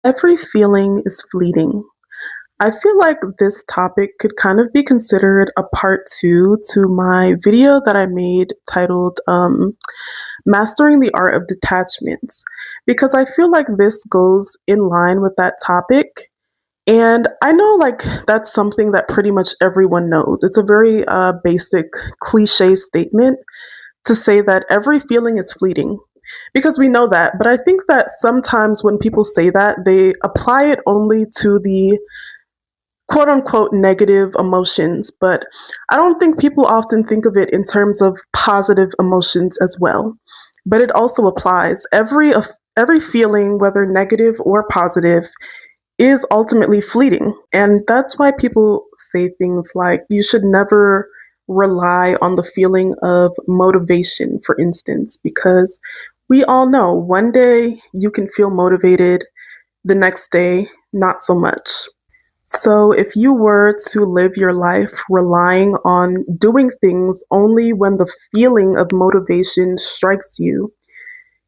Every feeling is fleeting. I feel like this topic could kind of be considered a part two to my video that I made titled Mastering the Art of Detachment, because I feel like this goes in line with that topic. And I know, like, that's something that pretty much everyone knows. It's a very basic cliche statement to say that every feeling is fleeting because we know that. But I think that sometimes when people say that, they apply it only to the quote unquote negative emotions. But I don't think people often think of it in terms of positive emotions as well. But it also applies. Every feeling, whether negative or positive, is ultimately fleeting. And that's why people say things like you should never rely on the feeling of motivation, for instance, because we all know one day you can feel motivated, the next day, not so much. So, if you were to live your life relying on doing things only when the feeling of motivation strikes you,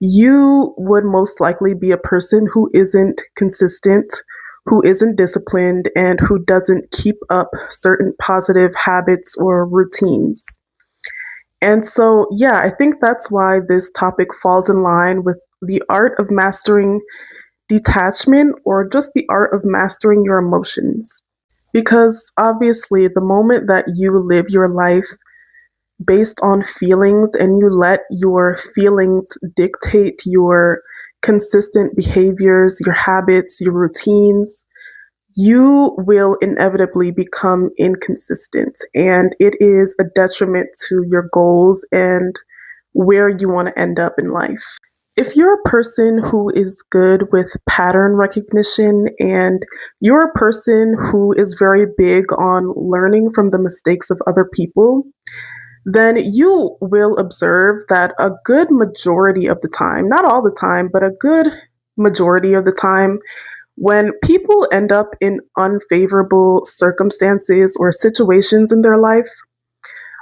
you would most likely be a person who isn't consistent, who isn't disciplined, and who doesn't keep up certain positive habits or routines. And so, yeah, I think that's why this topic falls in line with the art of mastering detachment or just the art of mastering your emotions. Because obviously, the moment that you live your life based on feelings and you let your feelings dictate your consistent behaviors, your habits, your routines, you will inevitably become inconsistent. And it is a detriment to your goals and where you want to end up in life. If you're a person who is good with pattern recognition and you're a person who is very big on learning from the mistakes of other people, then you will observe that a good majority of the time, not all the time, but a good majority of the time, when people end up in unfavorable circumstances or situations in their life,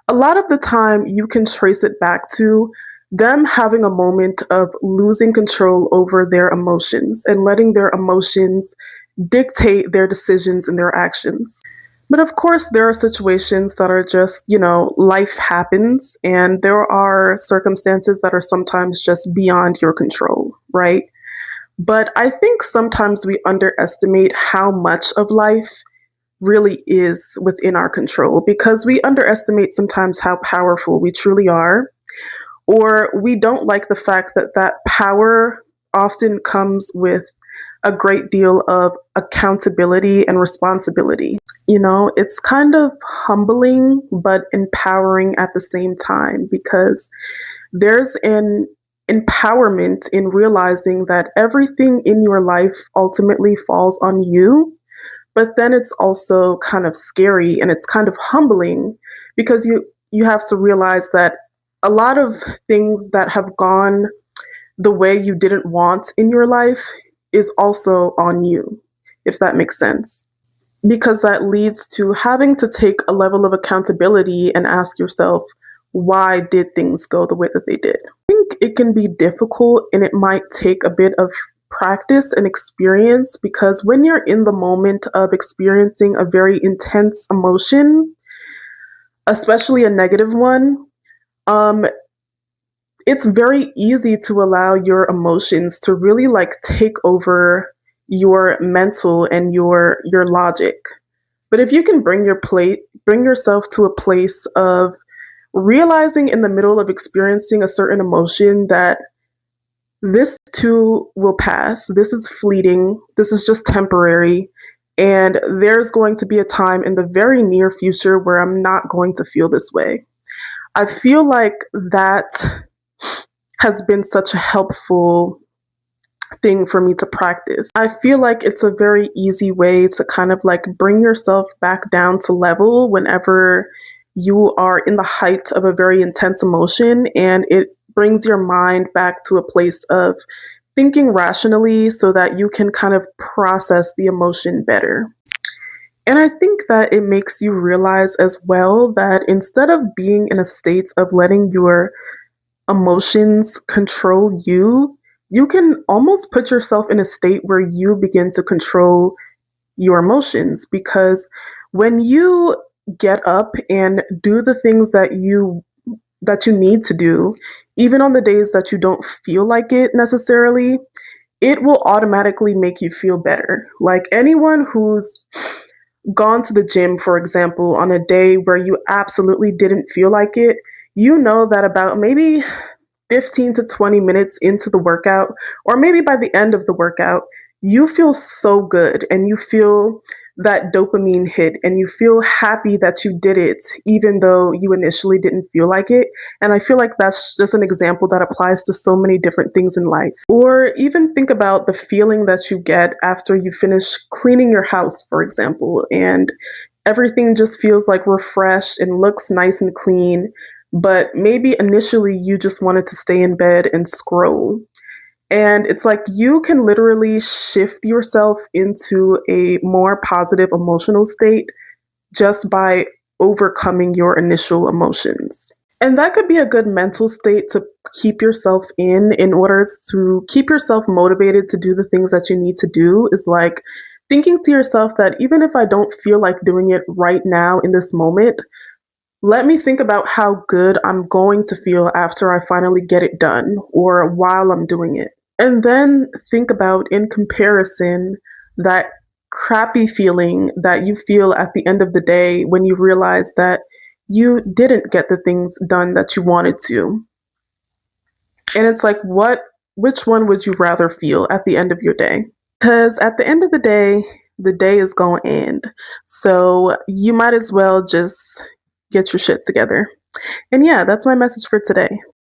a lot of the time you can trace it back to them having a moment of losing control over their emotions and letting their emotions dictate their decisions and their actions. But of course, there are situations that are just, life happens, and there are circumstances that are sometimes just beyond your control, right? But I think sometimes we underestimate how much of life really is within our control because we underestimate sometimes how powerful we truly are, or we don't like the fact that that power often comes with a great deal of accountability and responsibility. It's kind of humbling but empowering at the same time because there's an empowerment in realizing that everything in your life ultimately falls on you. But then it's also kind of scary and it's kind of humbling because you have to realize that a lot of things that have gone the way you didn't want in your life is also on you, if that makes sense. Because that leads to having to take a level of accountability and ask yourself, why did things go the way that they did? I think it can be difficult and it might take a bit of practice and experience because when you're in the moment of experiencing a very intense emotion, especially a negative one, um, it's very easy to allow your emotions to really like take over your mental and your logic. But if you can bring yourself to a place of realizing in the middle of experiencing a certain emotion that this too will pass, this is fleeting, this is just temporary, and there's going to be a time in the very near future where I'm not going to feel this way. I feel like that has been such a helpful thing for me to practice. I feel like it's a very easy way to kind of like bring yourself back down to level whenever you are in the height of a very intense emotion, and it brings your mind back to a place of thinking rationally so that you can kind of process the emotion better. And I think that it makes you realize as well that instead of being in a state of letting your emotions control you, you can almost put yourself in a state where you begin to control your emotions, because when you get up and do the things that you need to do, even on the days that you don't feel like it necessarily, it will automatically make you feel better. Like anyone who's gone to the gym, for example, on a day where you absolutely didn't feel like it, you know that about maybe 15 to 20 minutes into the workout, or maybe by the end of the workout, you feel so good and you feel that dopamine hit and you feel happy that you did it, even though you initially didn't feel like it. And I feel like that's just an example that applies to so many different things in life. Or even think about the feeling that you get after you finish cleaning your house, for example, and everything just feels like refreshed and looks nice and clean, but maybe initially you just wanted to stay in bed and scroll. And it's like you can literally shift yourself into a more positive emotional state just by overcoming your initial emotions. And that could be a good mental state to keep yourself in order to keep yourself motivated to do the things that you need to do, is like thinking to yourself that even if I don't feel like doing it right now in this moment, let me think about how good I'm going to feel after I finally get it done or while I'm doing it. And then think about, in comparison, that crappy feeling that you feel at the end of the day when you realize that you didn't get the things done that you wanted to. And it's like, which one would you rather feel at the end of your day? Because at the end of the day is going to end. So you might as well just get your shit together. And yeah, that's my message for today.